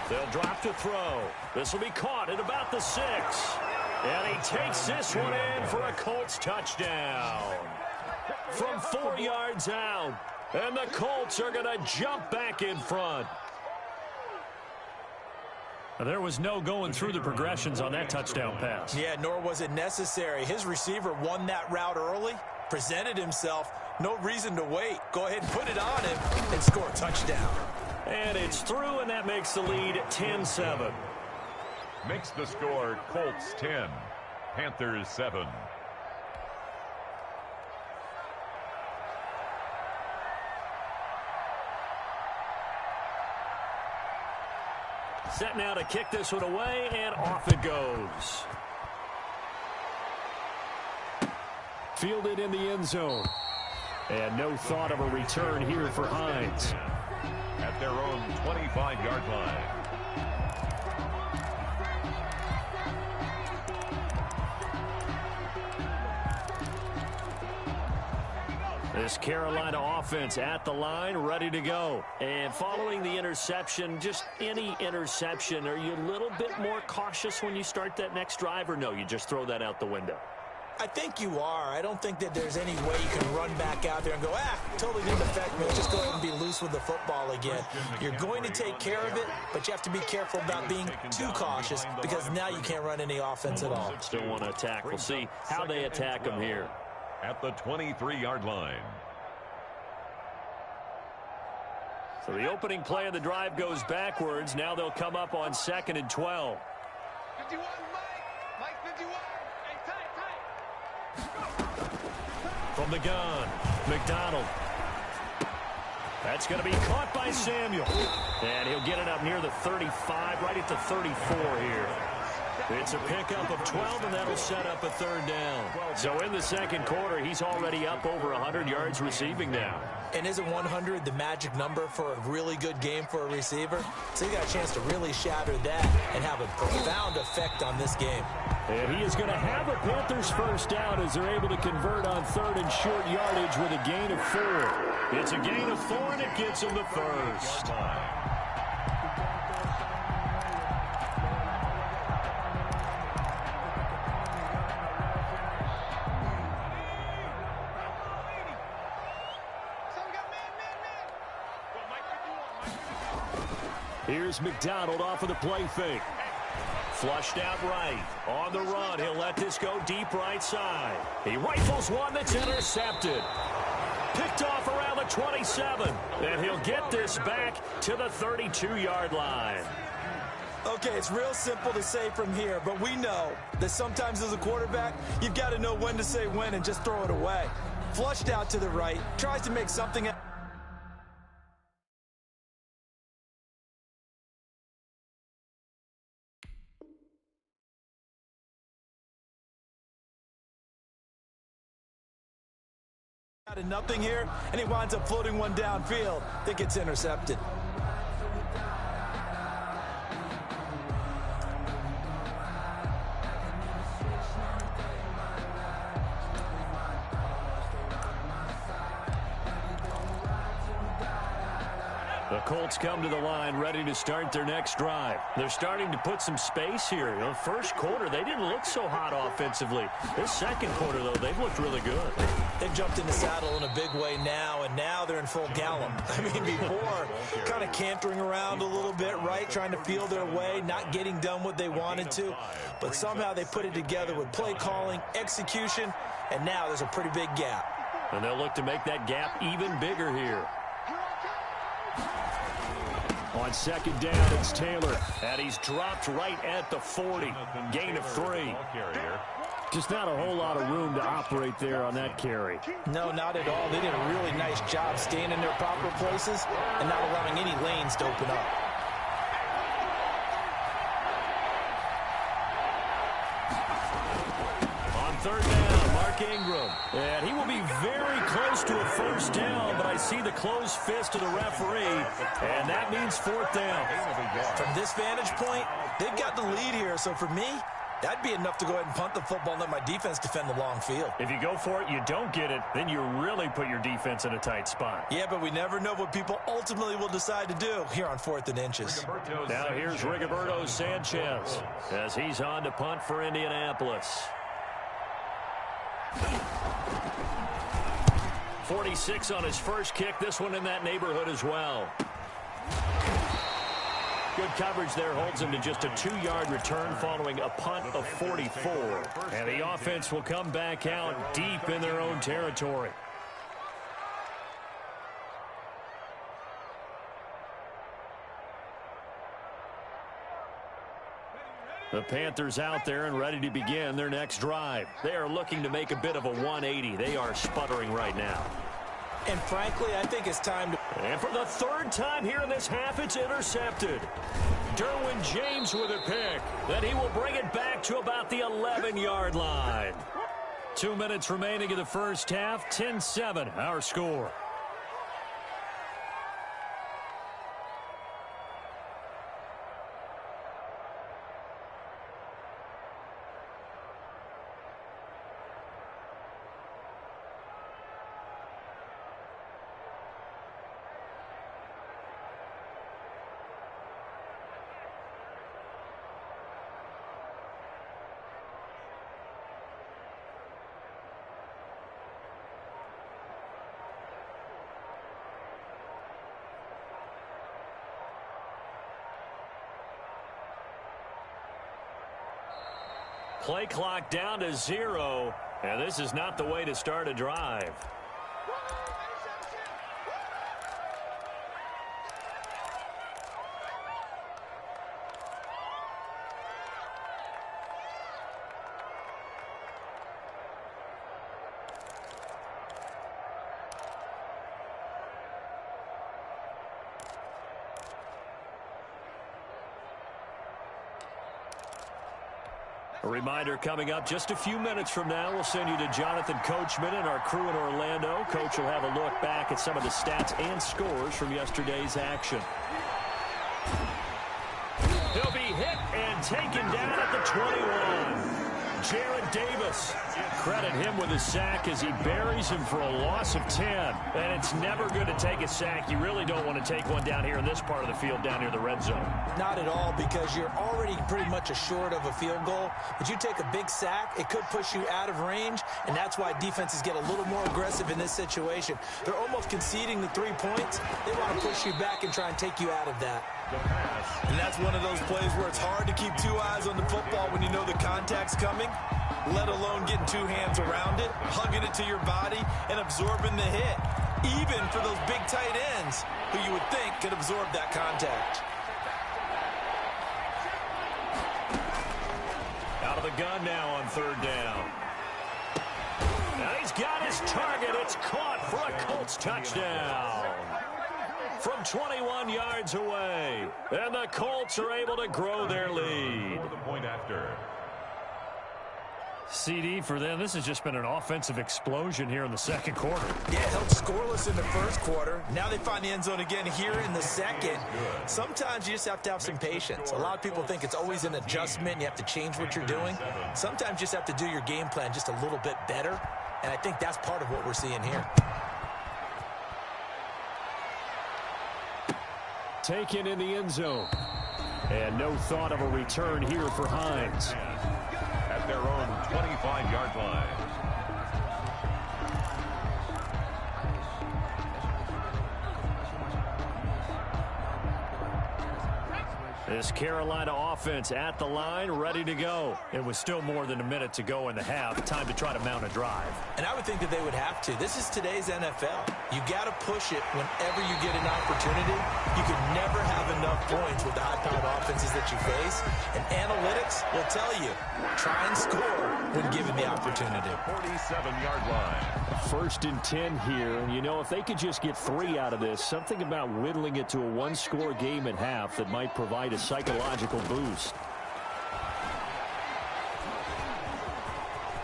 They'll drop to throw. This will be caught at about the 6. And he takes this one in for a Colts touchdown. From 4 yards out. And the Colts are going to jump back in front. There was no going through the progressions on that touchdown pass. Yeah, nor was it necessary. His receiver won that route early, presented himself. No reason to wait. Go ahead and put it on him and score a touchdown. And it's through, and that makes the lead 10-7. Makes the score Colts 10, Panthers 7. Set now to kick this one away, and off it goes. Fielded in the end zone. And no thought of a return here for Hines. At their own 25-yard line. This Carolina offense at the line, ready to go. And following the interception, just any interception, are you a little bit more cautious when you start that next drive, or no, you just throw that out the window? I think you are. I don't think that there's any way you can run back out there and go, totally didn't affect me. Let's just go ahead and be loose with the football again. You're going to take care of it, but you have to be careful about being too cautious because now you can't run any offense at all. Still want to attack. We'll see how they attack them here. At the 23-yard line. So the opening play of the drive goes backwards. Now they'll come up on 2nd and 12. 51, Mike 51. Hey, tight. From the gun, McDonald. That's going to be caught by Samuel. And he'll get it up near the 35, right at the 34 here. It's a pickup of 12, and that'll set up a 3rd down. So in the second quarter, he's already up over 100 yards receiving now. And isn't 100 the magic number for a really good game for a receiver? So you got a chance to really shatter that and have a profound effect on this game. And he is going to have a Panthers first down as they're able to convert on 3rd and short yardage with a gain of 4. It's a gain of 4, and it gets him the first. Here's McDonald off of the play fake. Flushed out right. On the run, he'll let this go deep right side. He rifles one that's intercepted. Picked off around the 27. And he'll get this back to the 32-yard line. Okay, it's real simple to say from here, but we know that sometimes as a quarterback, you've got to know when to say when and just throw it away. Flushed out to the right, tries to make something out of nothing here, and he winds up floating one downfield that gets intercepted. The Colts come to the line ready to start their next drive. They're starting to put some space here. You know, first quarter, they didn't look so hot offensively. This second quarter, though, they've looked really good. They've jumped in the saddle in a big way now, and now they're in full gallop. I mean, before, kind of cantering around a little bit, right, trying to feel their way, not getting done what they wanted to. But somehow they put it together with play calling, execution, and now there's a pretty big gap. And they'll look to make that gap even bigger here. On second down, it's Taylor, and he's dropped right at the 40. Gain of 3. Just not a whole lot of room to operate there on that carry. No, not at all. They did a really nice job staying in their proper places and not allowing any lanes to open up. On third down, Mark Ingram. And he will be very close to a first down, but I see the closed fist of the referee, and that means 4th down. From this vantage point, they've got the lead here, so for me, That'd be enough to go ahead and punt the football and let my defense defend the long field. If you go for it, you don't get it, then you really put your defense in a tight spot. Yeah, but we never know what people ultimately will decide to do here on 4th and inches. Now here's Rigoberto Sanchez as he's on to punt for Indianapolis. 46 on his first kick. This one in that neighborhood as well. Good coverage there holds him to just a 2-yard return following a punt of 44. And the offense will come back out deep in their own territory. The Panthers out there and ready to begin their next drive. They are looking to make a bit of a 180. They are sputtering right now. And frankly, I think it's time to... And for the 3rd time here in this half, it's intercepted. Derwin James with a pick. Then he will bring it back to about the 11-yard line. 2 minutes remaining in the first half. 10-7, our score. Play clock down to 0, and this is not the way to start a drive. A reminder coming up just a few minutes from now, we'll send you to Jonathan Coachman and our crew in Orlando. Coach will have a look back at some of the stats and scores from yesterday's action. He'll be hit and taken down at the 21. Jared Davis. Credit him with a sack as he buries him for a loss of 10. And it's never good to take a sack. You really don't want to take one down here in this part of the field down near the red zone. Not at all, because you're already pretty much assured of a field goal. But you take a big sack, it could push you out of range, and that's why defenses get a little more aggressive in this situation. They're almost conceding the 3 points. They want to push you back and try and take you out of that. And that's one of those plays where it's hard to keep 2 eyes on the football when you know the contact's coming, let alone getting 2 hands around it, hugging it to your body, and absorbing the hit, even for those big tight ends who you would think could absorb that contact. Out of the gun now on 3rd down. Now he's got his target. It's caught for a Colts touchdown. From 21 yards away. And the Colts are able to grow their lead. For the point after. CD for them, this has just been an offensive explosion here in the second quarter. Yeah, held scoreless in the first quarter. Now they find the end zone again here in the second. Sometimes you just have to have some patience. A lot of people think it's always an adjustment and you have to change what you're doing. Sometimes you just have to do your game plan just a little bit better. And I think that's part of what we're seeing here. Taken in the end zone. And no thought of a return here for Hines. At their own 25-yard line. This Carolina offense at the line, ready to go. It was still more than a minute to go in the half. Time to try to mount a drive. And I would think that they would have to. This is today's NFL. You got to push it whenever you get an opportunity. You can never have enough points with the high-powered offenses that you face. And analytics will tell you, try and score when given the opportunity. 47-yard line. 1st and 10 here. And, you know, if they could just get 3 out of this, something about whittling it to a 1-score game at half that might provide a psychological boost.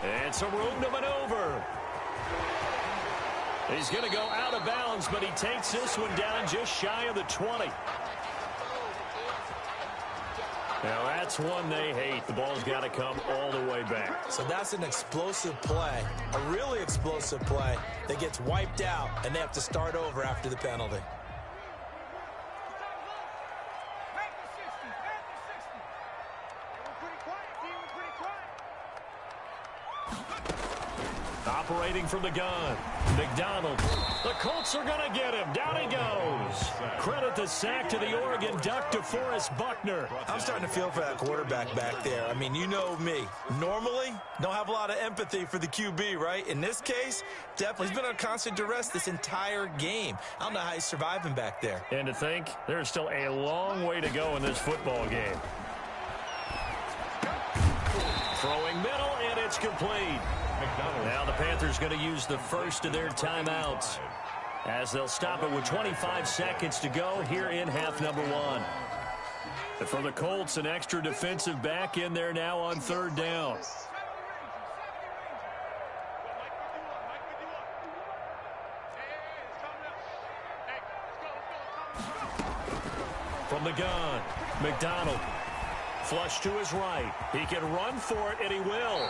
And some room to maneuver. He's going to go out of bounds, but he takes this one down just shy of the 20. Now that's one they hate. The ball's got to come all the way back. So that's an explosive play, a really explosive play that gets wiped out, and they have to start over after the penalty. Operating from the gun, McDonald. The Colts are going to get him. Down he goes. Credit the sack to the Oregon Duck, DeForest Buckner. I'm starting to feel for that quarterback back there. I mean, you know me. Normally, don't have a lot of empathy for the QB, right? In this case, definitely. He's been on constant duress this entire game. I don't know how he's surviving back there. And to think, there's still a long way to go in this football game. Throwing middle, and it's complete. Now the Panthers going to use the first of their timeouts as they'll stop it with 25 seconds to go here in half number one. And for the Colts, an extra defensive back in there now on third down. From the gun, McDonald. Flush to his right. He can run for it, and he will.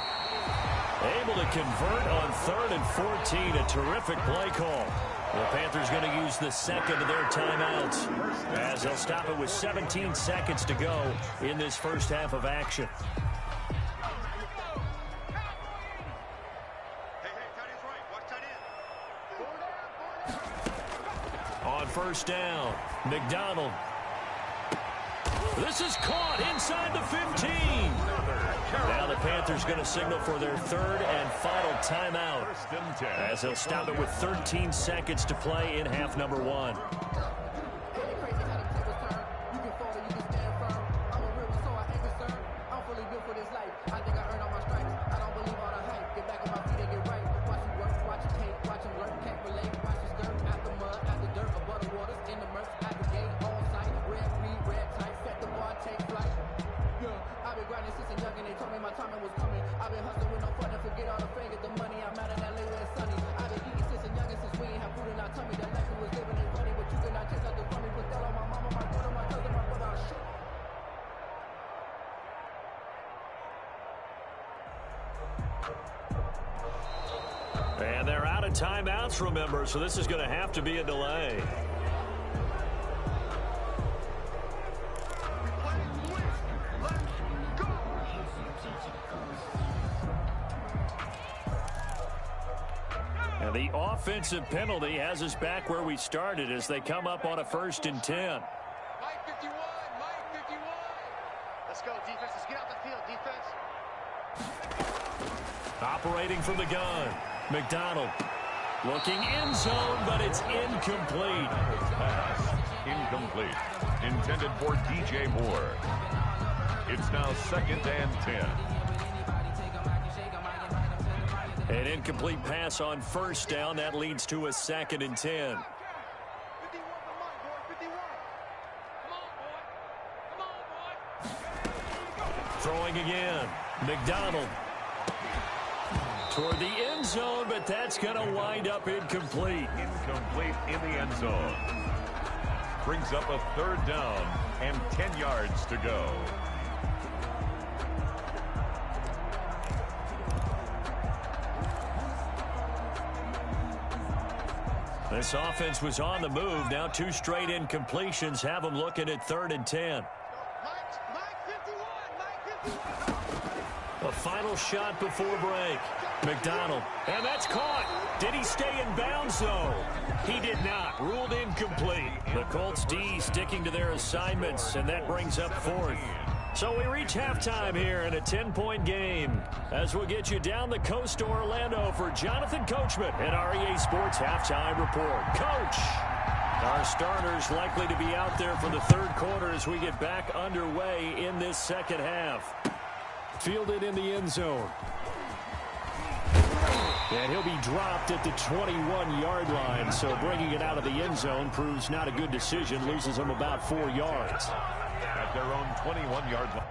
Able to convert on 3rd and 14. A terrific play call. The Panthers going to use the second of their timeouts as they'll stop it with 17 seconds to go in this first half of action. On first down, McDonald. This is caught inside the 15. Now the Panthers going to signal for their third and final timeout as they'll stop it with 13 seconds to play in half number one. And they're out of timeouts, remember, so this is going to have to be a delay. And the offensive penalty has us back where we started as they come up on a 1st and 10. Mike 51, Mike 51. Let's go, defense. Let's get out the field, defense. Operating from the gun, McDonald. Looking end zone, but it's incomplete. Pass incomplete. Intended for DJ Moore. It's now 2nd and 10. An incomplete pass on first down. That leads to a 2nd and 10. 51 for Mike, boy. 51. Come on, boy. Throwing again, McDonald. Toward the end zone, but that's going to wind up incomplete. Incomplete in the end zone. Brings up a 3rd down and 10 yards to go. This offense was on the move. Now 2 straight incompletions have them looking at 3rd and 10. Mike 51, Mike 51. A final shot before break. McDonald, and that's caught. Did he stay in bounds, though? He did not. Ruled incomplete. The Colts D sticking to their assignments, and that brings up 4th. So we reach halftime here in a 10-point game as we'll get you down the coast to Orlando for Jonathan Coachman at REA Sports Halftime Report. Coach, our starters likely to be out there for the 3rd quarter as we get back underway in this second half. Fielded in the end zone. And he'll be dropped at the 21-yard line, so bringing it out of the end zone proves not a good decision, loses him about 4 yards. At their own 21-yard line.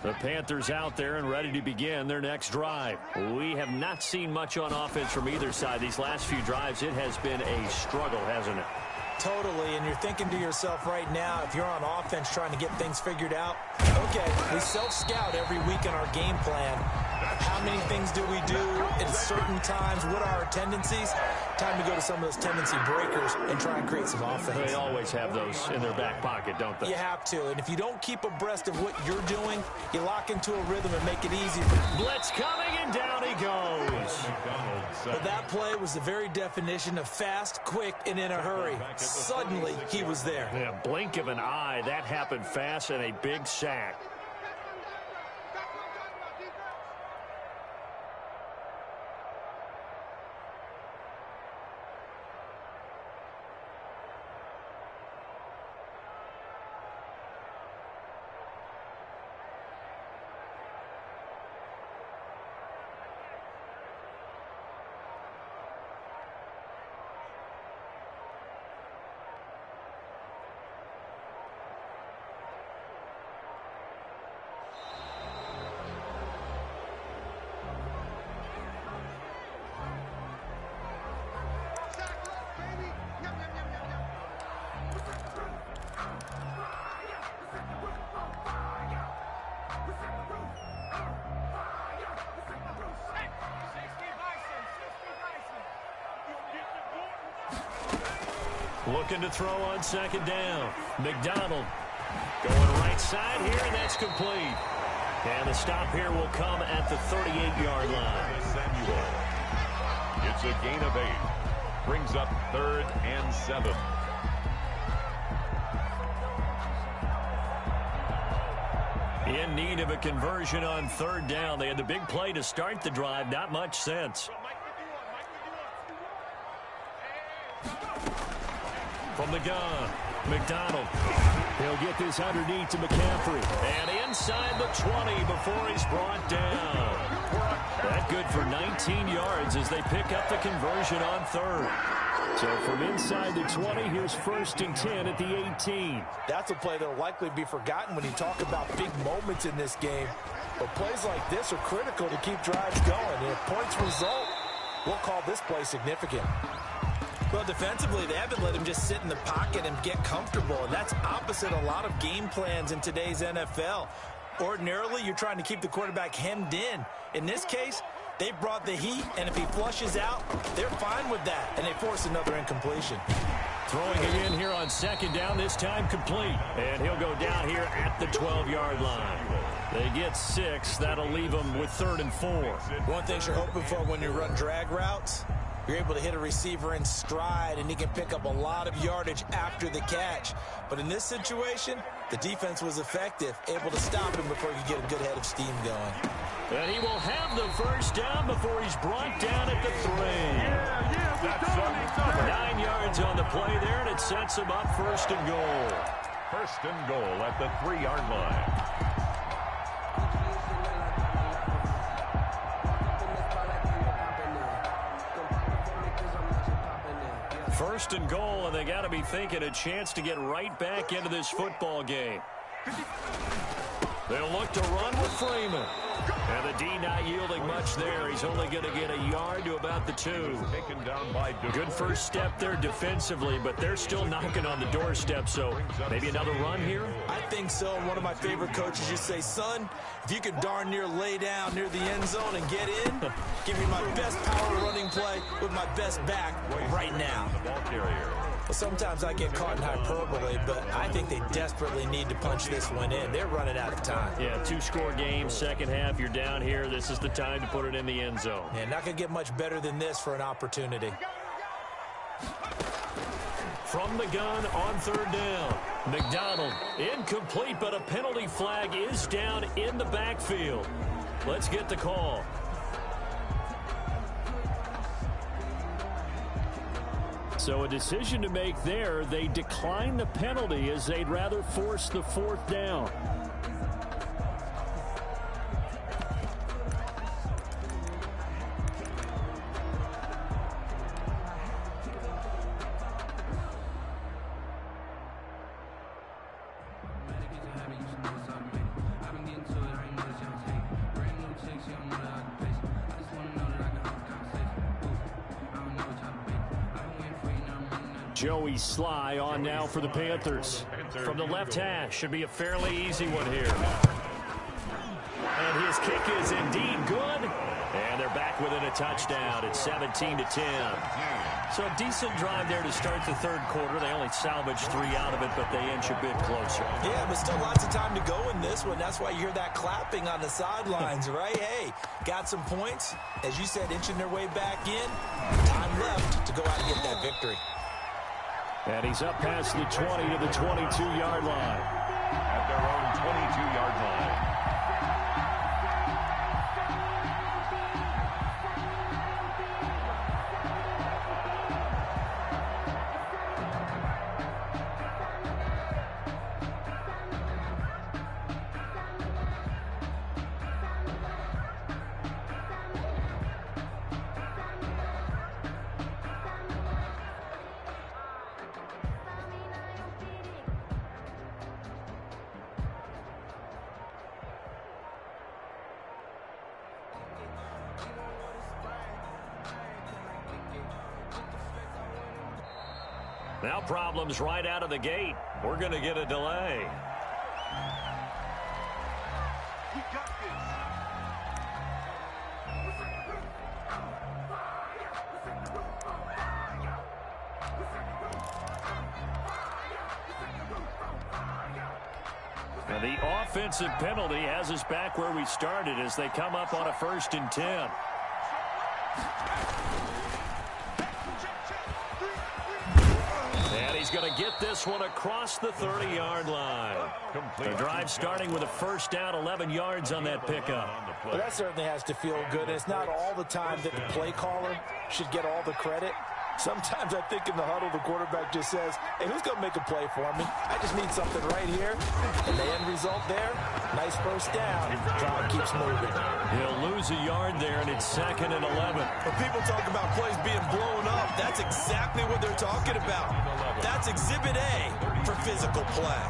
The Panthers out there and ready to begin their next drive. We have not seen much on offense from either side. These last few drives, it has been a struggle, hasn't it? Totally, and you're thinking to yourself right now, if you're on offense trying to get things figured out, okay, we self-scout every week in our game plan. How many things do we do at certain times? What are our tendencies? Time to go to some of those tendency breakers and try and create some offense. They always have those in their back pocket, don't they? You have to, and if you don't keep abreast of what you're doing, you lock into a rhythm and make it easy. Blitz coming, and down he goes. But that play was the very definition of fast, quick, and in a hurry. Suddenly, he was there. Yeah, blink of an eye. That happened fast and a big sack. Looking to throw on second down. McDonald going right side here, and that's complete. And the stop here will come at the 38-yard line. Samuel. It's a gain of 8. Brings up 3rd and 7. In need of a conversion on 3rd down. They had the big play to start the drive. Not much sense. From the gun, McDonald. He'll get this underneath to McCaffrey. And inside the 20 before he's brought down. That good for 19 yards as they pick up the conversion on 3rd. So from inside the 20, here's 1st and 10 at the 18. That's a play that will likely be forgotten when you talk about big moments in this game. But plays like this are critical to keep drives going. And if points result, we'll call this play significant. Well, defensively, they haven't let him just sit in the pocket and get comfortable, and that's opposite a lot of game plans in today's NFL. Ordinarily, you're trying to keep the quarterback hemmed in. In this case, they brought the heat, and if he flushes out, they're fine with that, and they force another incompletion. Throwing it in here on 2nd down, this time complete. And he'll go down here at the 12-yard line. They get 6. That'll leave them with 3rd and 4. One thing you're hoping for when you run drag routes, you're able to hit a receiver in stride, and he can pick up a lot of yardage after the catch. But in this situation, the defense was effective, able to stop him before he could get a good head of steam going. And he will have the 1st down before he's brought down at the 3. 9 yards on the play there, and it sets him up 1st and goal. 1st and goal at the 3-yard line. 1st and goal, and they got to be thinking a chance to get right back into this football game. They'll look to run with Freeman. And the D not yielding much there. He's only going to get a yard to about the 2. Taken down by good first step there defensively, but they're still knocking on the doorstep, so maybe another run here? I think so. One of my favorite coaches used to say, son, if you could darn near lay down near the end zone and get in, give me my best power running play with my best back right now. The ball carrier. Well, sometimes I get caught in hyperbole, but I think they desperately need to punch this one in. They're running out of time. Yeah, 2-score game, second half, you're down here. This is the time to put it in the end zone. Yeah, not going to get much better than this for an opportunity. From the gun on 3rd down. McDonald, incomplete, but a penalty flag is down in the backfield. Let's get the call. So a decision to make there. They decline the penalty as they'd rather force the 4th down. Joey Sly on now for the Panthers. From the left hash, should be a fairly easy one here. And his kick is indeed good. And they're back within a touchdown. It's 17-10. So a decent drive there to start the third quarter. They only salvaged 3 out of it, but they inch a bit closer. Yeah, but still lots of time to go in this one. That's why you hear that clapping on the sidelines, right? Hey, got some points. As you said, inching their way back in. Time left to go out and get that victory. And he's up past the 20 to the 22-yard line. At their own 22-yard line. Now problems right out of the gate. We're going to get a delay. We got this. And the offensive penalty has us back where we started as they come up on a 1st and 10. And he's going to get this one across the 30-yard line. The drive starting with a 1st down, 11 yards on that pickup. Well, that certainly has to feel good. It's not all the time that the play caller should get all the credit. Sometimes I think in the huddle, the quarterback just says, hey, who's going to make a play for me? I just need something right here. And the end result there, nice 1st down. Drive keeps moving. He'll lose a yard there, and it's 2nd and 11. When people talk about plays being blown up, that's exactly what they're talking about. That's Exhibit A for physical play.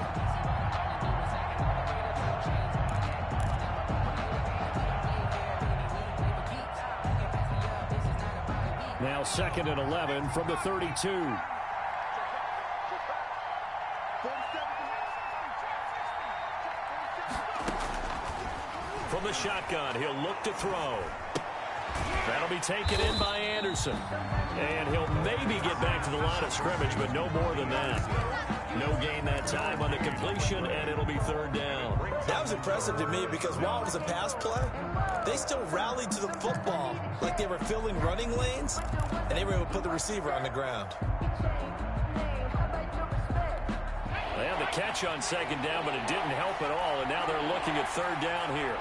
Now 2nd and 11 from the 32. From the shotgun, he'll look to throw. That'll be taken in by Anderson. And he'll maybe get back to the line of scrimmage, but no more than that. No gain that time on the completion, and it'll be 3rd down. That was impressive to me because while it was a pass play, they still rallied to the football like they were filling running lanes, and they were able to put the receiver on the ground. They had the catch on 2nd down, but it didn't help at all, and now they're looking at 3rd down here.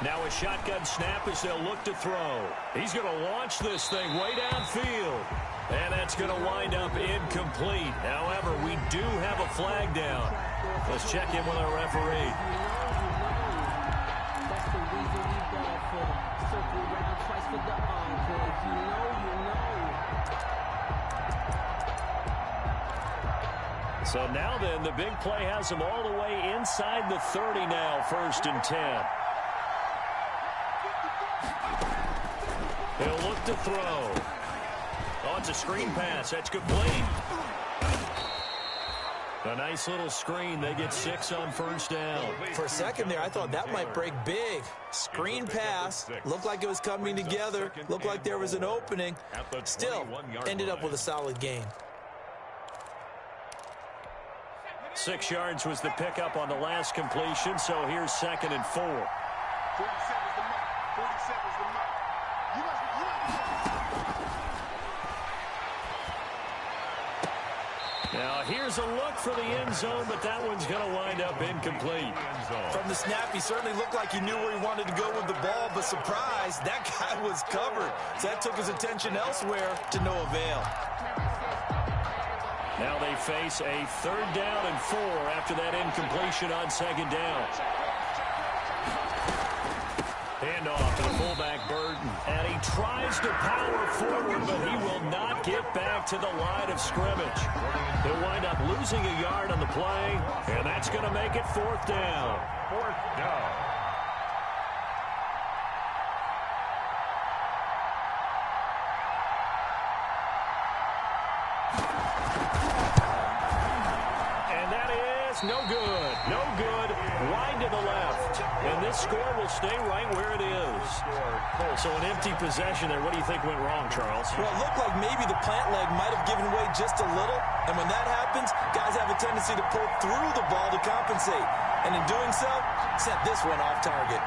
Now a shotgun snap as they'll look to throw. He's going to launch this thing way downfield. And that's going to wind up incomplete. However, we do have a flag down. Let's check in with our referee. That's the reason we ball for them. Circle around twice for the encore. If you know, you know. So now then, the big play has them all the way inside the 30 now, 1st and 10. He'll look to throw. Oh, it's a screen pass. That's complete. A nice little screen. They get 6 on 1st down. For a second there, I thought that might break big. Screen pass. Looked like it was coming together. Looked like there was an opening. Still, ended up with a solid gain. 6 yards was the pickup on the last completion, so here's 2nd and 4. 47 is the mark. 47 is the mark. Now here's a look for the end zone, but that one's going to wind up incomplete. From the snap, he certainly looked like he knew where he wanted to go with the ball, but surprise, that guy was covered. So that took his attention elsewhere to no avail. Now they face a 3rd down and 4 after that incompletion on 2nd down. Handoff to the fullback, Burton. And he tries to power forward, but he will not get back to the line of scrimmage. He'll wind up losing a yard on the play, and that's going to make it 4th down. 4th down. no good. No good. Wide to the left. And this score will stay right where it is. So an empty possession there. What do you think went wrong, Charles? Well, it looked like maybe the plant leg might have given way just a little. And when that happens, guys have a tendency to pull through the ball to compensate. And in doing so, sent this one off target.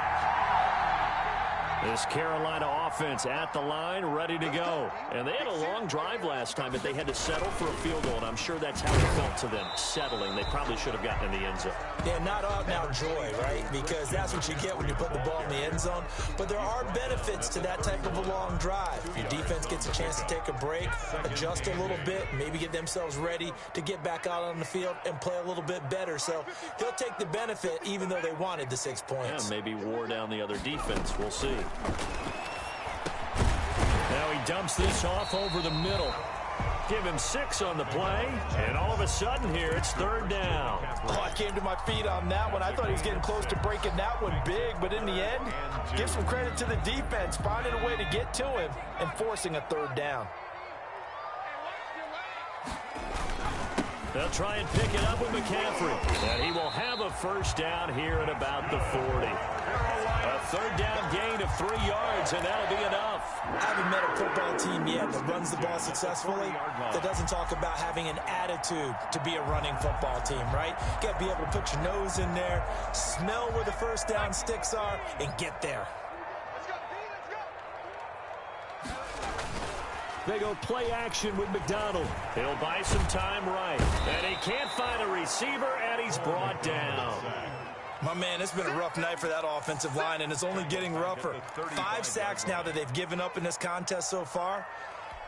This Carolina offense at the line, ready to go. And they had a long drive last time, but they had to settle for a field goal, and I'm sure that's how it felt to them, settling. They probably should have gotten in the end zone. Yeah, not out-and-out joy, right? Because that's what you get when you put the ball in the end zone. But there are benefits to that type of a long drive. Your defense gets a chance to take a break, adjust a little bit, maybe get themselves ready to get back out on the field and play a little bit better. So they'll take the benefit even though they wanted the 6 points. Yeah, maybe wore down the other defense. We'll see. Now he dumps this off over the middle. Give him 6 on the play, and all of a sudden here it's 3rd down. Oh, I came to my feet on that one. I thought he was getting close to breaking that one big, but in the end, give some credit to the defense, finding a way to get to him and forcing a 3rd down. They'll try and pick it up with McCaffrey. And he will have a 1st down here at about the 40. A 3rd down gain of 3 yards, and that'll be enough. I haven't met a football team yet that runs the ball successfully that doesn't talk about having an attitude to be a running football team, right? You got to be able to put your nose in there, smell where the 1st down sticks are, and get there. They go play action with McDonald. He'll buy some time right. And he can't find a receiver, and he's brought down. My man, it's been a rough night for that offensive line, and it's only getting rougher. 5 sacks now that they've given up in this contest so far.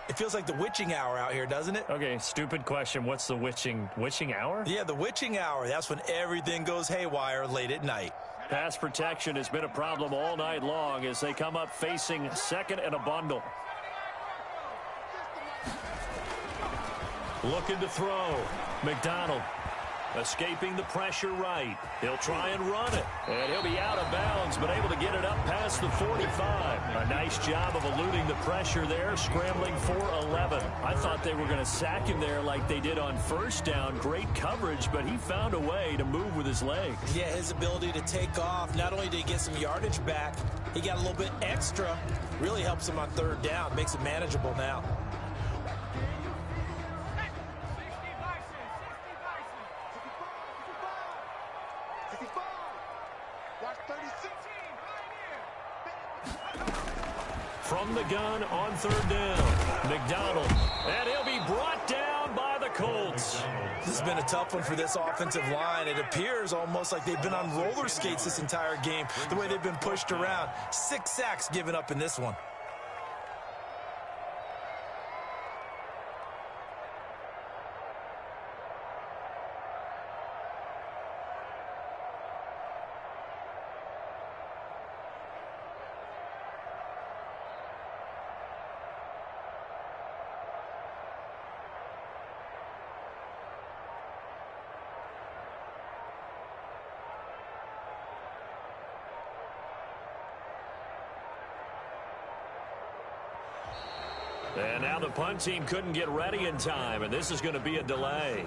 It feels like the witching hour out here, doesn't it? Okay, stupid question. What's the witching hour? Yeah, the witching hour. That's when everything goes haywire late at night. Pass protection has been a problem all night long as they come up facing 2nd and a bundle. Looking to throw. McDonald escaping the pressure right. He'll try and run it. And he'll be out of bounds, but able to get it up past the 45. A nice job of eluding the pressure there, scrambling for 11. I thought they were going to sack him there like they did on 1st down. Great coverage, but he found a way to move with his legs. Yeah, his ability to take off, not only did he get some yardage back, he got a little bit extra. Really helps him on 3rd down, makes it manageable now. From the gun on 3rd down, McDonald, and he'll be brought down by the Colts. This has been a tough one for this offensive line. It appears almost like they've been on roller skates this entire game, the way they've been pushed around. 6 sacks given up in this one. And now the punt team couldn't get ready in time, and this is going to be a delay.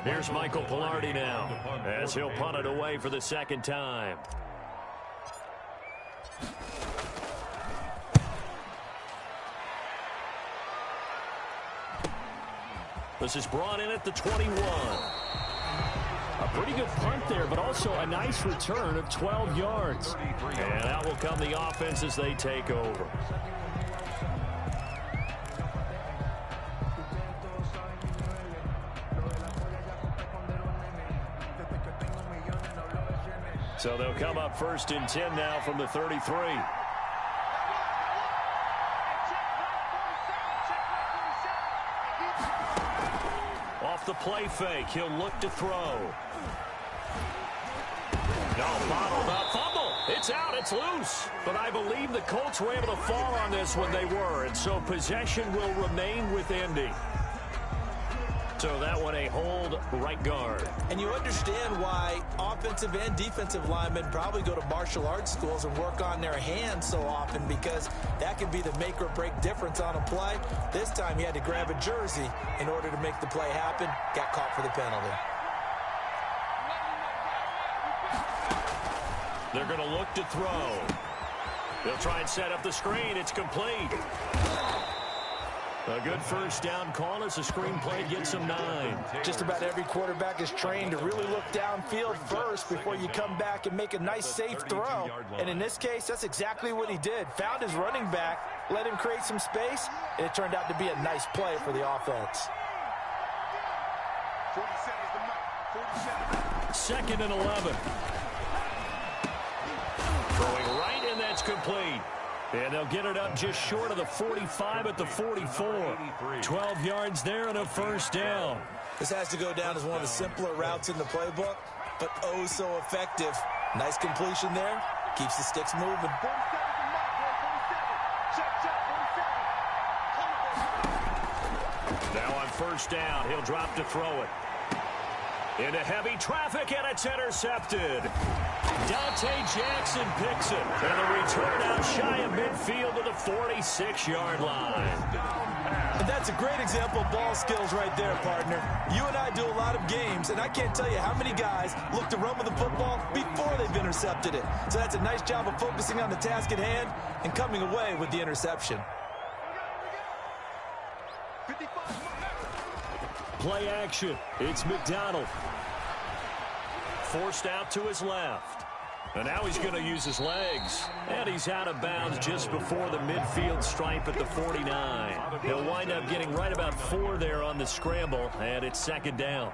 Here's Michael Pilardi now, as he'll punt it away for the 2nd time. This is brought in at the 21. A pretty good punt there, but also a nice return of 12 yards. And out will come the offense as they take over. So they'll come up 1st and 10 now from the 33. Off the play fake, he'll look to throw. No, bottled up, fumble. It's out, it's loose. But I believe the Colts were able to fall on this when they were, and so possession will remain with Indy. So that one a hold right guard. And you understand why offensive and defensive linemen probably go to martial arts schools and work on their hands so often, because that can be the make or break difference on a play. This time he had to grab a jersey in order to make the play happen. Got caught for the penalty. They're going to look to throw. They'll try and set up the screen. It's complete. A good first down call as the screen play gets him 9. Just about every quarterback is trained to really look downfield first before you come back and make a nice, safe throw. And in this case, that's exactly what he did. Found his running back, let him create some space, and it turned out to be a nice play for the offense. 2nd and 11. Throwing right, and that's complete. And they'll get it up just short of the 45 at the 44. 12 yards there and a first down. This has to go down as one of the simpler routes in the playbook, but oh so effective. Nice completion there. Keeps the sticks moving. Now on first down, he'll drop to throw it. Into heavy traffic, and it's intercepted. Dante Jackson picks it. And the return out shy of midfield to the 46-yard line. And that's a great example of ball skills right there, partner. You and I do a lot of games, and I can't tell you how many guys look to run with the football before they've intercepted it. So that's a nice job of focusing on the task at hand and coming away with the interception. Play action. It's McDonald. Forced out to his left. And now he's going to use his legs. And he's out of bounds just before the midfield stripe at the 49. He'll wind up getting right about 4 there on the scramble, and it's 2nd down.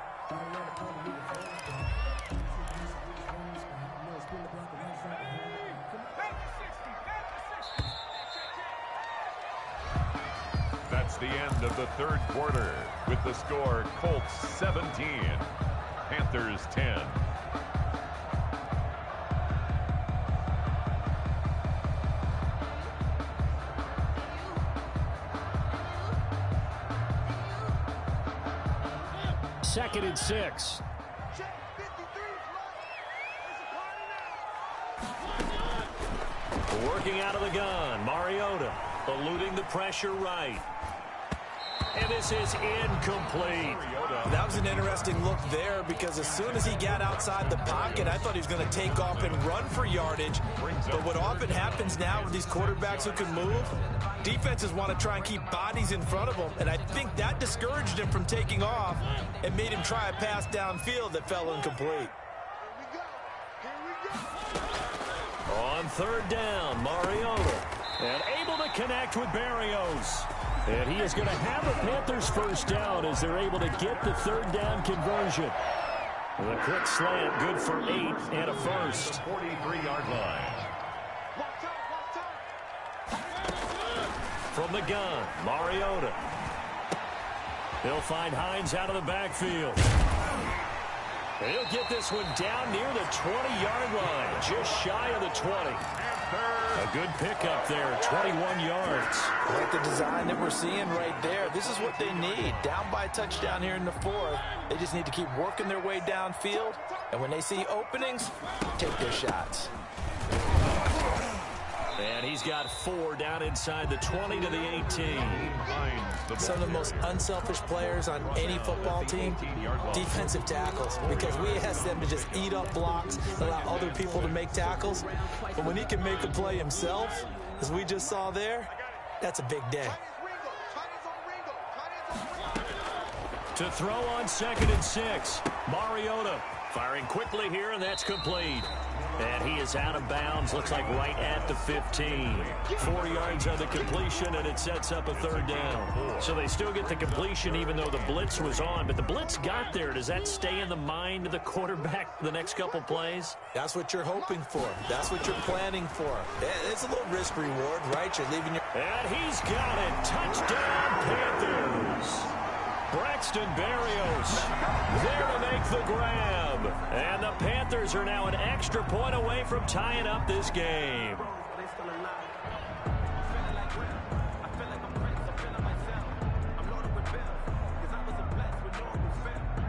That's the end of the 3rd quarter with the score Colts 17, Panthers 10. Second and 6. Working out of the gun, Mariota eluding the pressure right. And this is incomplete. That was an interesting look there, because as soon as he got outside the pocket, I thought he was going to take off and run for yardage. But what often happens now with these quarterbacks who can move, defenses want to try and keep bodies in front of them. And I think that discouraged him from taking off and made him try a pass downfield that fell incomplete. On 3rd down, Mariota. And able to connect with Berrios. And he is going to have the Panthers first down as they're able to get the 3rd down conversion. The quick slant, good for 8 and a first. 43-yard line. From the gun, Mariota. He'll find Hines out of the backfield. And he'll get this one down near the 20-yard line, just shy of the 20. A good pickup there, 21 yards. I like the design that we're seeing right there. This is what they need. Down by a touchdown here in the 4th. They just need to keep working their way downfield. And when they see openings, take their shots. And he's got 4 down inside the 20 to the 18. Some of the most unselfish players on any football team, defensive tackles, because we ask them to just eat up blocks, allow other people to make tackles. But when he can make a play himself, as we just saw there, that's a big day. To throw on 2nd and 6, Mariota firing quickly here, and that's complete. And he is out of bounds, looks like right at the 15. 4 yards on the completion, and it sets up a 3rd down. So they still get the completion even though the blitz was on. But the blitz got there. Does that stay in the mind of the quarterback the next couple plays? That's what you're hoping for. That's what you're planning for. It's a little risk reward, right? You're leaving your... And he's got it. Touchdown, Panthers. Braxton Berrios there to make the grab. And the Panthers are now an extra point away from tying up this game.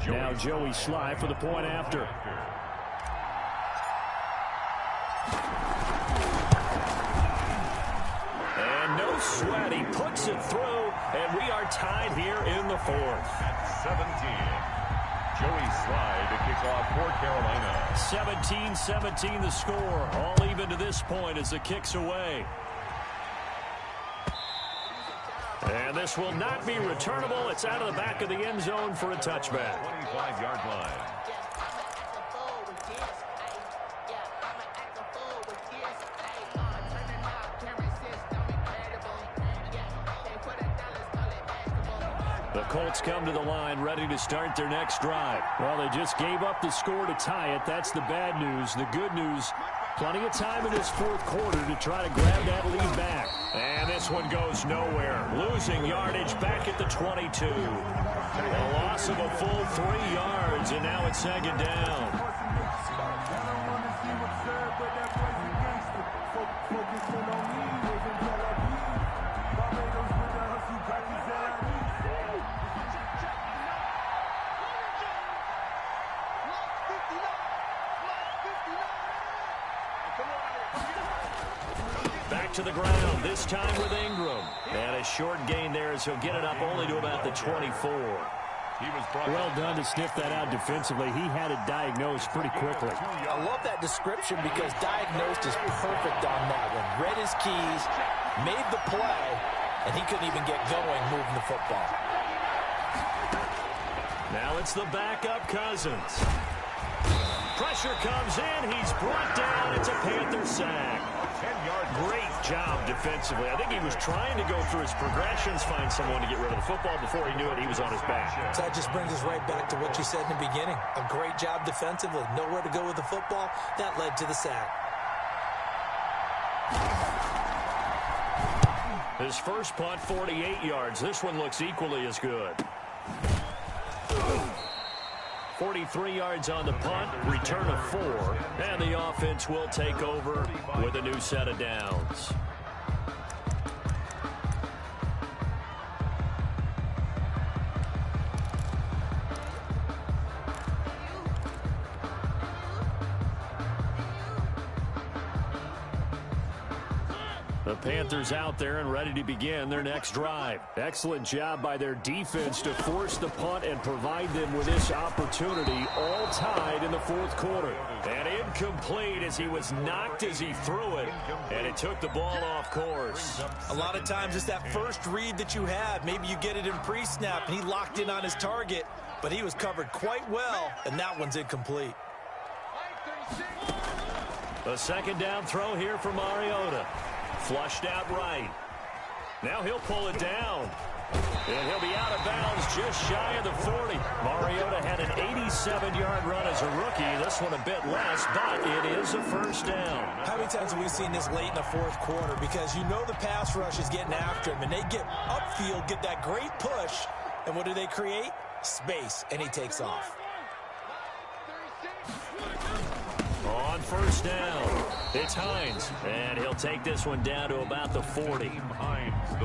Now Joey Sly for the point after. And no sweat. He puts it through, and we are tied here in the fourth. At 17. Joey Sly to kick off for Carolina. 17-17 the score. All even to this point as the kick's away. And this will not be returnable. It's out of the back of the end zone for a touchback. 25-yard line. The Colts come to the line ready to start their next drive. Well, they just gave up the score to tie it. That's the bad news. The good news, plenty of time in this fourth quarter to try to grab that lead back. And this one goes nowhere. Losing yardage back at the 22. A loss of a full 3 yards, and now it's second down. Back to the ground, this time with Ingram. And a short gain there as he'll get it up only to about the 24. Well done to sniff that out defensively. He had it diagnosed pretty quickly. I love that description because diagnosed is perfect on that one. Read his keys, made the play, and he couldn't even get going moving the football. Now it's the backup Cousins. Pressure comes in. He's brought down. It's a Panther sack. 10-yard. Great job defensively. I think he was trying to go through his progressions, find someone to get rid of the football. Before he knew it, he was on his back. So that just brings us right back to what you said in the beginning. A great job defensively. Nowhere to go with the football. That led to the sack. His first punt, 48 yards. This one looks equally as good. 43 yards on the punt, return of 4, and the offense will take over with a new set of downs. The Panthers out there and ready to begin their next drive. Excellent job by their defense to force the punt and provide them with this opportunity, all tied in the fourth quarter. And incomplete as he was knocked as he threw it, and it took the ball off course. A lot of times it's that first read that you have. Maybe you get it in pre-snap, and he locked in on his target, but he was covered quite well, and that one's incomplete. A second down throw here for Mariota. Flushed out right. Now he'll pull it down. And he'll be out of bounds just shy of the 40. Mariota had an 87-yard run as a rookie. This one a bit less, but it is a first down. How many times have we seen this late in the fourth quarter? Because you know the pass rush is getting after him, and they get upfield, get that great push, and what do they create? Space, and he takes off. On first down, it's Hines, and he'll take this one down to about the 40.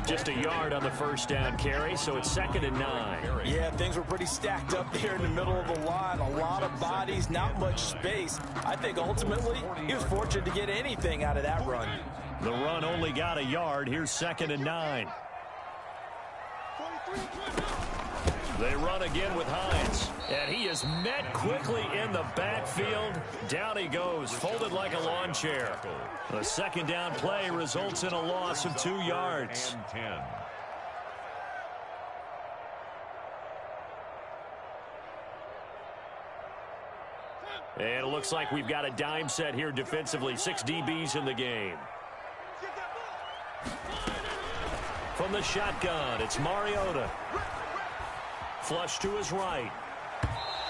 Just a yard on the first down carry, so it's 2nd and 9. Yeah, things were pretty stacked up there in the middle of the line. A lot of bodies, not much space. I think ultimately he was fortunate to get anything out of that run. The run only got a yard. Here's 2nd and 9. They run again with Hines, and he is met quickly in the backfield. Down he goes, folded like a lawn chair. The second down play results in a loss of 2 yards. And 10. And it looks like we've got a dime set here defensively. 6 DBs in the game. From the shotgun, it's Mariota. Flush to his right.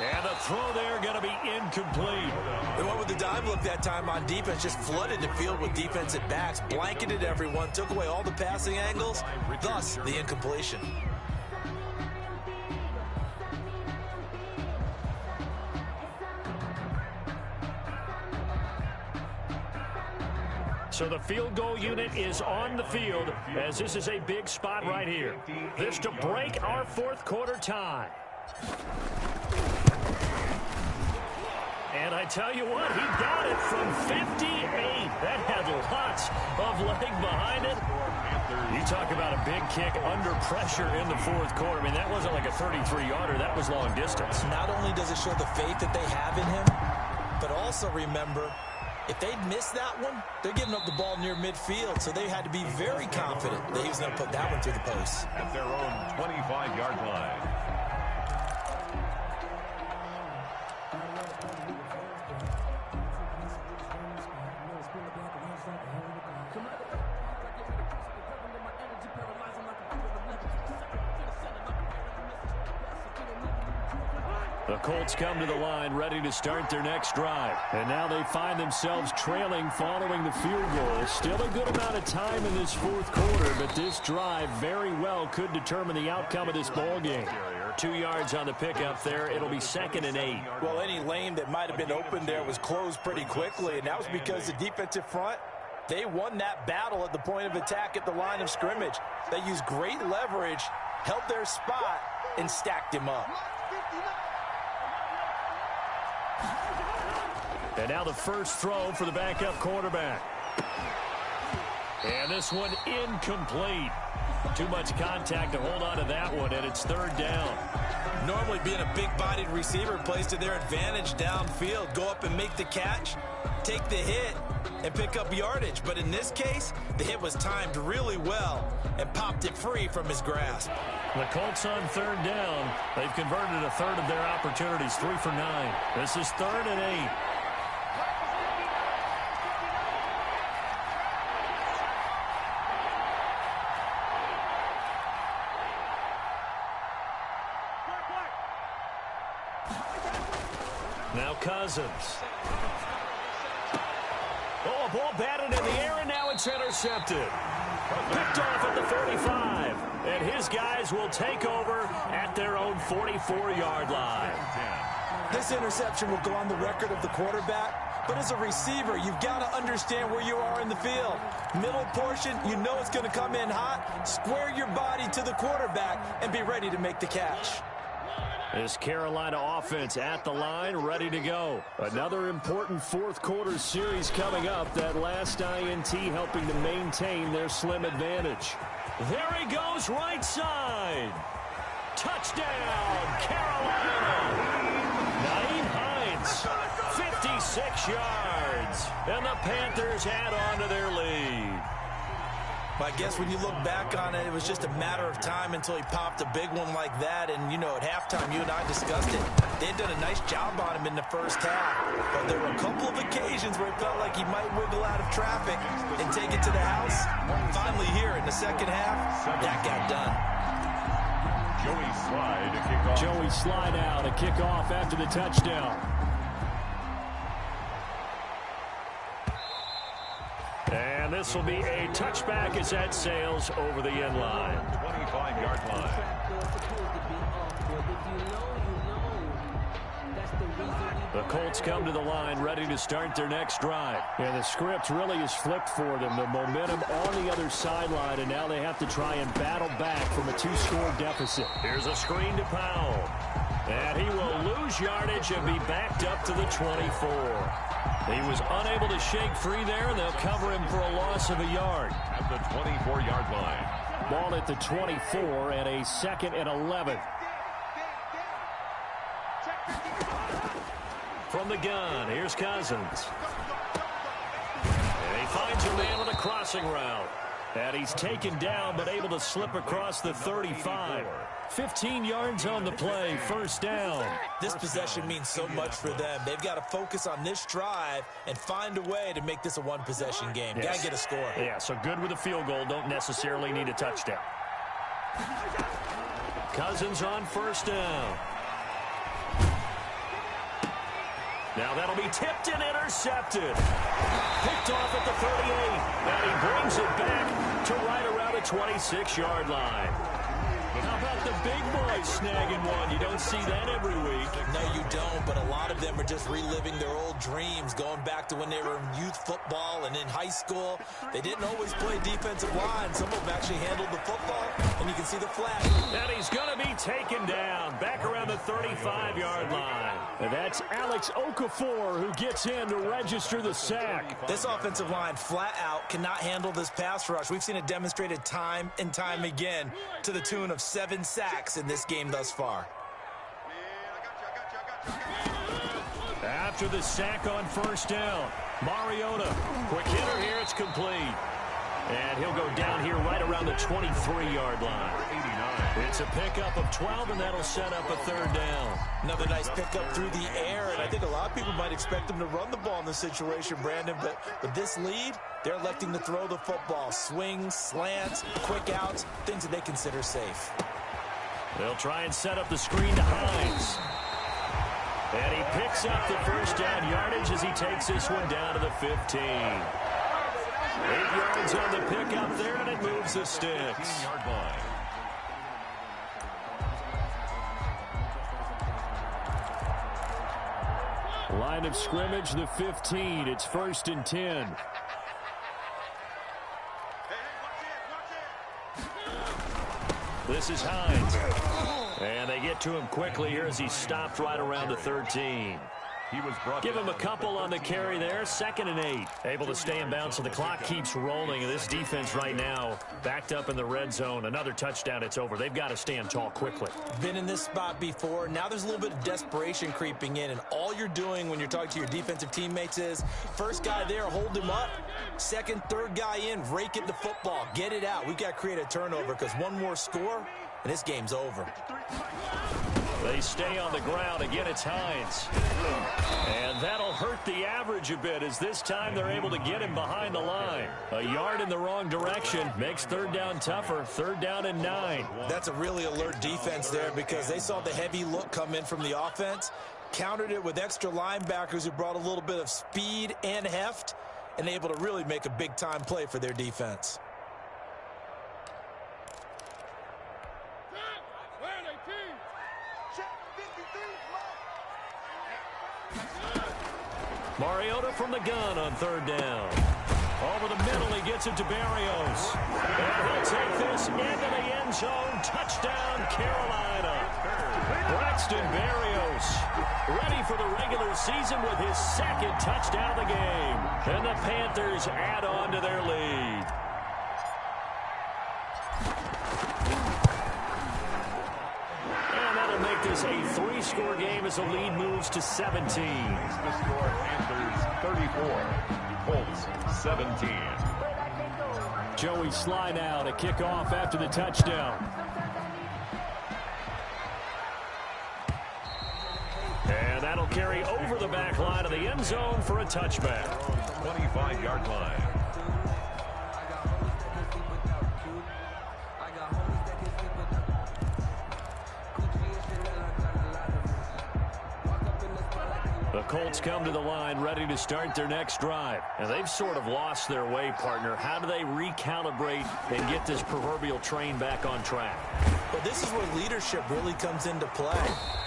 And the throw there going to be incomplete. They went with the dime look that time on defense, just flooded the field with defensive backs, blanketed everyone, took away all the passing angles, thus the incompletion. So the field goal unit is on the field as this is a big spot right here. This to break our fourth quarter tie. And I tell you what, he got it from 58. That had lots of leg behind it. You talk about a big kick under pressure in the fourth quarter. I mean, that wasn't like a 33-yarder. That was long distance. Not only does it show the faith that they have in him, but also remember, if they'd missed that one, they're giving up the ball near midfield, so they had to be very confident that he was going to put that one through the post. At their own 25-yard line. The Colts come to the line ready to start their next drive. And now they find themselves trailing following the field goal. Still a good amount of time in this fourth quarter, but this drive very well could determine the outcome of this ball game. 2 yards on the pickup there. It'll be 2nd and 8. Well, any lane that might have been open there was closed pretty quickly, and that was because the defensive front, they won that battle at the point of attack at the line of scrimmage. They used great leverage, held their spot, and stacked him up. And now the first throw for the backup quarterback. And this one incomplete. Too much contact to hold on to that one, and it's 3rd down. Normally being a big-bodied receiver plays to their advantage downfield. Go up and make the catch, take the hit, and pick up yardage. But in this case, the hit was timed really well and popped it free from his grasp. The Colts on 3rd down. They've converted a third of their opportunities, 3 for 9. This is 3rd and 8. Now Cousins. Oh, a ball batted in the air, and now it's intercepted. Picked off at the 45. And his guys will take over at their own 44-yard line. This interception will go on the record of the quarterback, but as a receiver, you've got to understand where you are in the field. Middle portion, you know it's going to come in hot. Square your body to the quarterback and be ready to make the catch. This Carolina offense at the line, ready to go. Another important fourth quarter series coming up. That last INT helping to maintain their slim advantage. There he goes, right side. Touchdown, Carolina. Naeem Hines, 56 yards. And the Panthers add on to their lead. I guess when you look back on it, it was just a matter of time until he popped a big one like that. And, you know, at halftime, you and I discussed it. They had done a nice job on him in the first half. But there were a couple of occasions where it felt like he might wiggle out of traffic and take it to the house. Finally here in the second half, that got done. Joey Slide to kick off. Joey Slide out to kick off after the touchdown. And this will be a touchback as that sails over the end line. 25-yard line. The Colts come to the line ready to start their next drive. And the script really is flipped for them. The momentum on the other sideline, and now they have to try and battle back from a 2-score deficit. Here's a screen to Powell. And he will lose yardage and be backed up to the 24. He was unable to shake free there, and they'll cover him for a loss of a yard. At the 24-yard line. Ball at the 24 and a 2nd and 11. From the gun, here's Cousins. And he finds a man on a crossing route. And he's taken down, but able to slip across the 35. 15 yards on the play, 1st down. This possession means so much for them. They've got to focus on this drive and find a way to make this a one-possession game. Yes. Got to get a score. Yeah, so good with a field goal. Don't necessarily need a touchdown. Cousins on 1st down. Now that'll be tipped and intercepted. Picked off at the 38. And he brings it back to right around the 26-yard line. How about the big boys snagging one? You don't see that every week. No, you don't, but a lot of them are just reliving their old dreams, going back to when they were in youth football and in high school. They didn't always play defensive line. Some of them actually handled the football, and you can see the flag. And he's going to be taken down. Back around the 35-yard line. And that's Alex Okafor who gets in to register the sack. This offensive line flat out cannot handle this pass rush. We've seen it demonstrated time and time again to the tune of 7 sacks in this game thus far. After the sack on first down, Mariota. Quick hitter here, it's complete. And he'll go down here right around the 23-yard line. It's a pickup of 12, and that'll set up a third down. Another nice pickup through the air, and I think a lot of people might expect him to run the ball in this situation, Brandon, but with this lead, they're electing to throw the football. Swings, slants, quick outs, things that they consider safe. They'll try and set up the screen to Hines. And he picks up the first down yardage as he takes this one down to the 15. 8 yards on the pickup there, and it moves the sticks. 15-yard line. Line of scrimmage, the 15. It's 1st and 10. This is Hines. And they get to him quickly here as he stopped right around the 13. Give him a couple on the carry there. 2nd and 8. Able to stay in bounds, so the clock keeps rolling. And this defense right now backed up in the red zone. Another touchdown, it's over. They've got to stand tall quickly. Been in this spot before. Now there's a little bit of desperation creeping in. And all you're doing when you're talking to your defensive teammates is, first guy there, hold him up. 2nd, 3rd guy in, rake at the football. Get it out. We've got to create a turnover because one more score, and this game's over. They stay on the ground. Again, it's Hines. And that'll hurt the average a bit as this time they're able to get him behind the line. A yard in the wrong direction makes 3rd down tougher. 3rd down and 9. That's a really alert defense there because they saw the heavy look come in from the offense, countered it with extra linebackers who brought a little bit of speed and heft, and able to really make a big-time play for their defense. Mariota from the gun on 3rd down. Over the middle, he gets it to Barrios. And he'll take this into the end zone. Touchdown, Carolina. Braxton Berrios ready for the regular season with his 2nd touchdown of the game. And the Panthers add on to their lead. And that'll make this a 3-score game as the lead moves to 17. The score, Panthers 34, Colts 17. Joey Sly now to kick off after the touchdown. And that'll carry over the back line of the end zone for a touchback. 25-yard line. The Colts come to the line ready to start their next drive. And they've sort of lost their way, partner. How do they recalibrate and get this proverbial train back on track? Well, this is where leadership really comes into play.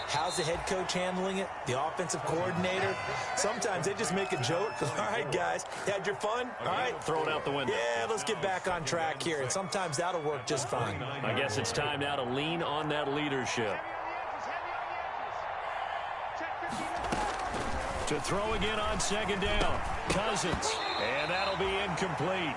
How's the head coach handling it? The offensive coordinator? Sometimes they just make a joke. All right, guys, had your fun? All right. Throw it out the window. Yeah, let's get back on track here. And sometimes that'll work just fine. I guess it's time now to lean on that leadership. To throw again on 2nd down. Cousins. And that'll be incomplete.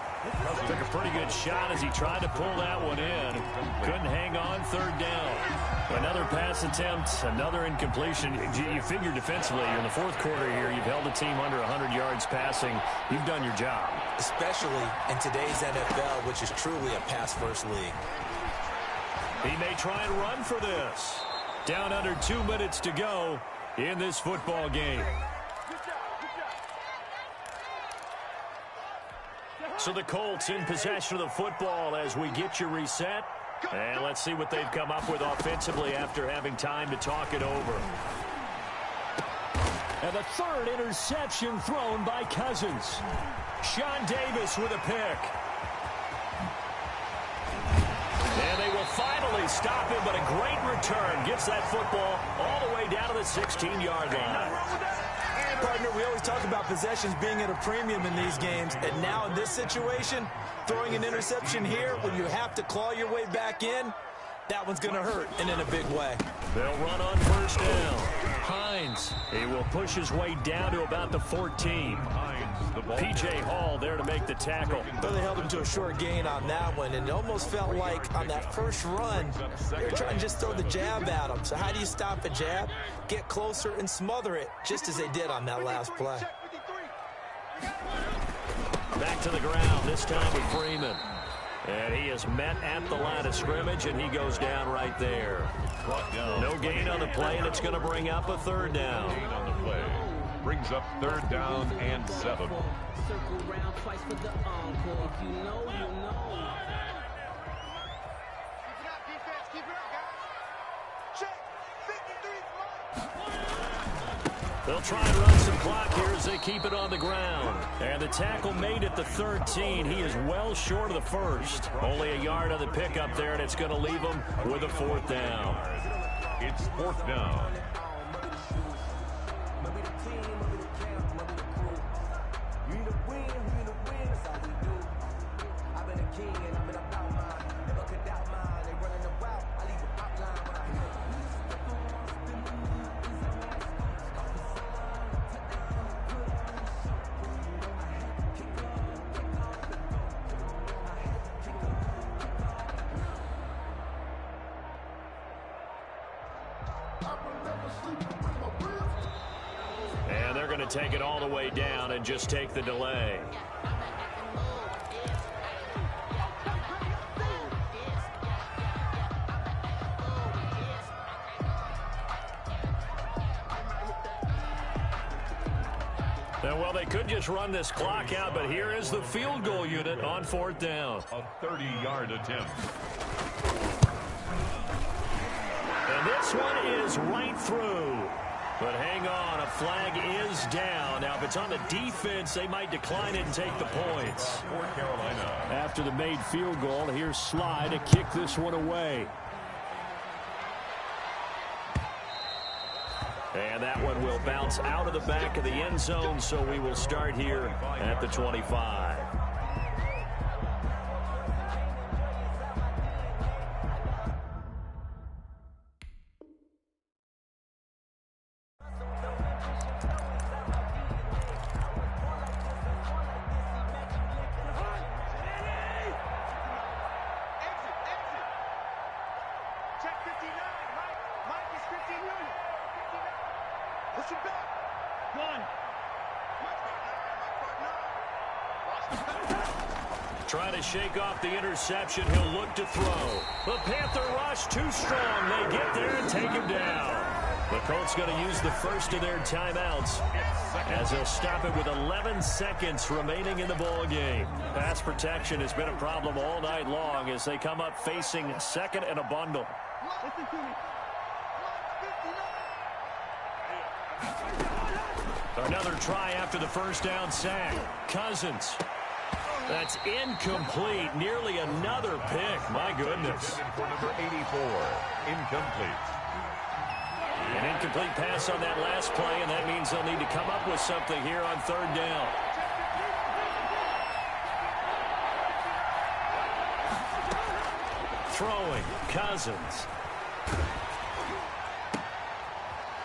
Took a pretty good shot as he tried to pull that one in. Couldn't hang on 3rd down. Another pass attempt, another incompletion. You figure defensively, in the 4th quarter here, you've held a team under 100 yards passing. You've done your job. Especially in today's NFL, which is truly a pass-first league. He may try and run for this. Down under 2 minutes to go in this football game. So the Colts in possession of the football as we get you reset. And let's see what they've come up with offensively after having time to talk it over. And the 3rd interception thrown by Cousins. Sean Davis with a pick. And they will finally stop him, but a great return. Gets that football all the way down to the 16-yard line. Partner, we always talk about possessions being at a premium in these games, and now in this situation, throwing an interception here when you have to claw your way back in, That one's going to hurt, and in a big way. They'll run on first down. Hines, he will push his way down to about the 14. P.J. Hall there to make the tackle. Though they held him to a short gain on that one, and it almost felt like on that first run, they were trying to just throw the jab at him. So how do you stop a jab? Get closer and smother it, just as they did on that last play. Back to the ground, this time with Freeman. And he is met at the line of scrimmage, and he goes down right there. No gain on the play, and it's going to bring up a third down. Gain on the play. Brings up third down and 7. Circle round twice for the encore. If you know, you know. Keep it up, defense. Keep it up, guys. Check. 53 They'll try and run some clock here as they keep it on the ground. And the tackle made at the 13. He is well short of the first. Only a yard on the pickup there, and it's going to leave him with a fourth down. It's fourth down. And they're going to take it all the way down and just take the delay. And well, they could just run this clock out, but here is the field goal unit on fourth down. A 30-yard attempt. And this one is right through. But hang on, a flag is down. Now, if it's on the defense, they might decline it and take the points. For Carolina. After the made field goal, here's Sly to kick this one away. And that one will bounce out of the back of the end zone, so we will start here at the 25. Trying to shake off the interception. He'll look to throw. The Panther rush too strong. They get there and take him down. The Colts going to use the first of their timeouts as they'll stop it with 11 seconds remaining in the ball game. Pass protection has been a problem all night long as they come up facing second and a bundle. Listen to me. Another try after the first down sack. Cousins. That's incomplete. Nearly another pick. My goodness. For number 84, incomplete. An incomplete pass on that last play, and that means they'll need to come up with something here on third down. Throwing. Cousins.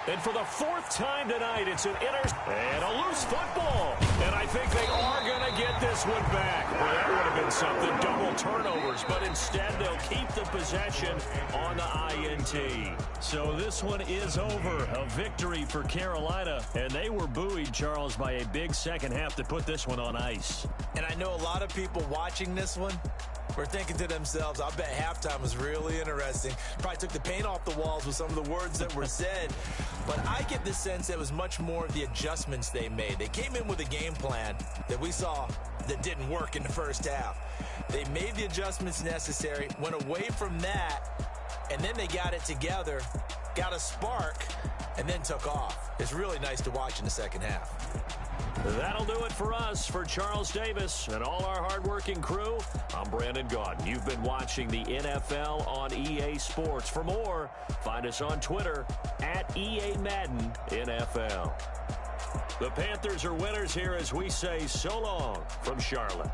And for the fourth time tonight, it's an and a loose football. And I think they are going to get this one back. Well, that would have been something. Double turnovers, but instead they'll keep the possession on the INT. So this one is over. A victory for Carolina. And they were buoyed, Charles, by a big second half to put this one on ice. And I know a lot of people watching this one were thinking to themselves, I bet halftime was really interesting. Probably took the paint off the walls with some of the words that were said. But I get the sense it was much more the adjustments they made. They came in with a game plan that we saw that didn't work in the first half. They made the adjustments necessary, went away from that, and then they got it together, got a spark, and then took off. It's really nice to watch in the second half. That'll do it for us. For Charles Davis and all our hardworking crew, I'm Brandon Gaudin. You've been watching the NFL on EA Sports. For more, find us on Twitter at EA Madden NFL. The Panthers are winners here as we say so long from Charlotte.